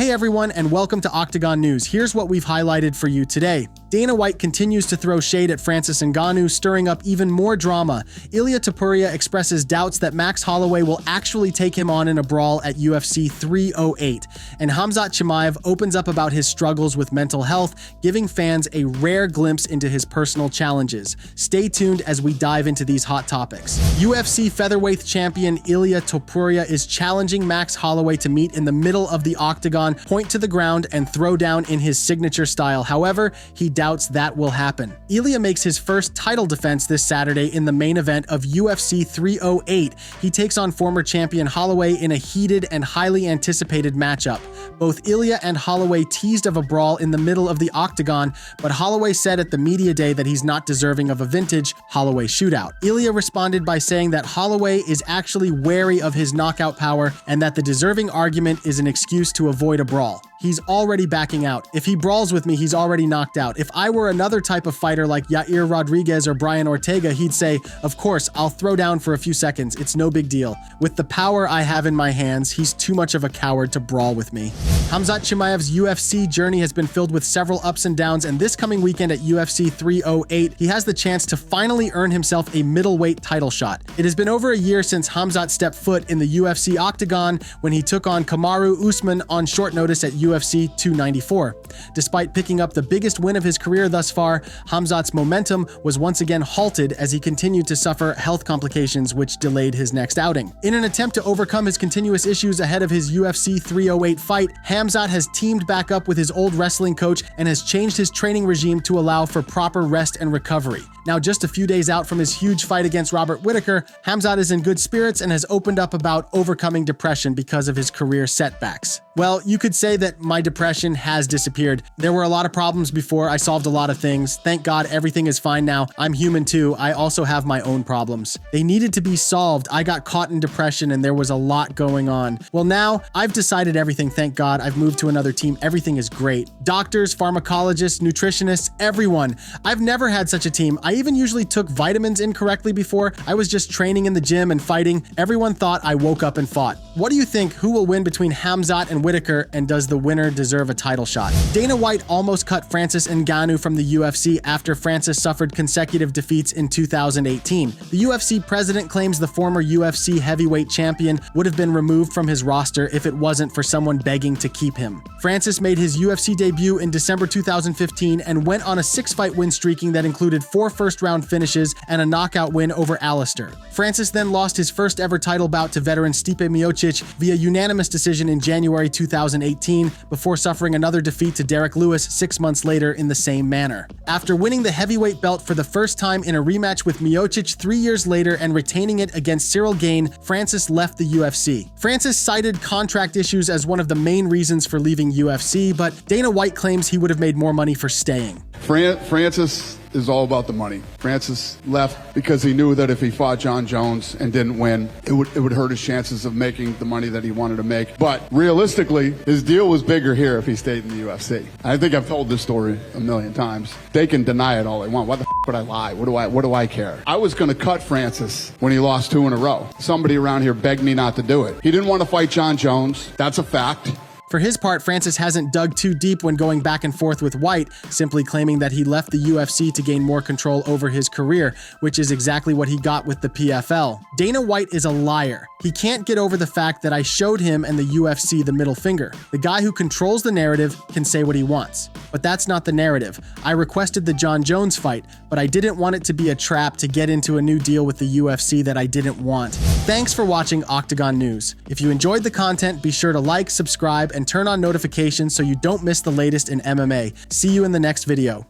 Hey everyone, and welcome to Octagon News. Here's what we've highlighted for you today. Dana White continues to throw shade at Francis Ngannou, stirring up even more drama. Ilia Topuria expresses doubts that Max Holloway will actually take him on in a brawl at UFC 308. And Khamzat Chimaev opens up about his struggles with mental health, giving fans a rare glimpse into his personal challenges. Stay tuned as we dive into these hot topics. UFC featherweight champion Ilia Topuria is challenging Max Holloway to meet in the middle of the octagon, point to the ground, and throw down in his signature style. However, he doubts that will happen. Ilia makes his first title defense this Saturday in the main event of UFC 308. He takes on former champion Holloway in a heated and highly anticipated matchup. Both Ilia and Holloway teased of a brawl in the middle of the octagon, but Holloway said at the media day that he's not deserving of a vintage Holloway shootout. Ilia responded by saying that Holloway is actually wary of his knockout power and that the deserving argument is an excuse to avoid a brawl. He's already backing out. If he brawls with me, he's already knocked out. If I were another type of fighter like Yair Rodriguez or Brian Ortega, he'd say, of course, I'll throw down for a few seconds. It's no big deal. With the power I have in my hands, he's too much of a coward to brawl with me. Khamzat Chimaev's UFC journey has been filled with several ups and downs, and this coming weekend at UFC 308, he has the chance to finally earn himself a middleweight title shot. It has been over a year since Khamzat stepped foot in the UFC Octagon when he took on Kamaru Usman on short notice at UFC 294. Despite picking up the biggest win of his career thus far, Khamzat's momentum was once again halted as he continued to suffer health complications which delayed his next outing. In an attempt to overcome his continuous issues ahead of his UFC 308 fight, Khamzat has teamed back up with his old wrestling coach and has changed his training regime to allow for proper rest and recovery. Now, just a few days out from his huge fight against Robert Whittaker, Khamzat is in good spirits and has opened up about overcoming depression because of his career setbacks. Well, you could say that my depression has disappeared. There were a lot of problems before. I solved a lot of things. Thank God everything is fine now. I'm human too. I also have my own problems. They needed to be solved. I got caught in depression and there was a lot going on. Well, now I've decided everything, thank God. I've moved to another team. Everything is great. Doctors, pharmacologists, nutritionists, everyone. I've never had such a team. I even usually took vitamins incorrectly before. I was just training in the gym and fighting. Everyone thought I woke up and fought. What do you think? Who will win between Khamzat and Whittaker, and does the winner deserve a title shot? Dana White almost cut Francis Ngannou from the UFC after Francis suffered consecutive defeats in 2018. The UFC president claims the former UFC heavyweight champion would have been removed from his roster if it wasn't for someone begging to keep him. Francis made his UFC debut in December 2015 and went on a 6-fight win streaking that included 4 first-round finishes and a knockout win over Alistair. Francis then lost his first ever title bout to veteran Stipe Miocic via unanimous decision in January 2018 before suffering another defeat to Derek Lewis 6 months later in the same manner. After winning the heavyweight belt for the first time in a rematch with Miocic 3 years later and retaining it against Cyril Gane, Francis left the UFC. Francis cited contract issues as one of the main reasons for leaving UFC, but Dana White claims he would have made more money for staying. Francis is all about the money. Francis left because he knew that if he fought John Jones and didn't win, it would hurt his chances of making the money that he wanted to make. But realistically, his deal was bigger here if he stayed in the UFC. I think I've told this story a million times. They can deny it all they want. Why the f would I lie? What do I care? I was going to cut Francis when he lost 2 in a row. Somebody around here begged me not to do it. He didn't want to fight John Jones. That's a fact. For his part, Francis hasn't dug too deep when going back and forth with White, simply claiming that he left the UFC to gain more control over his career, which is exactly what he got with the PFL. Dana White is a liar. He can't get over the fact that I showed him and the UFC the middle finger. The guy who controls the narrative can say what he wants. But that's not the narrative. I requested the John Jones fight, but I didn't want it to be a trap to get into a new deal with the UFC that I didn't want. Thanks for watching Octagon News. If you enjoyed the content, be sure to like, subscribe, and turn on notifications so you don't miss the latest in MMA. See you in the next video.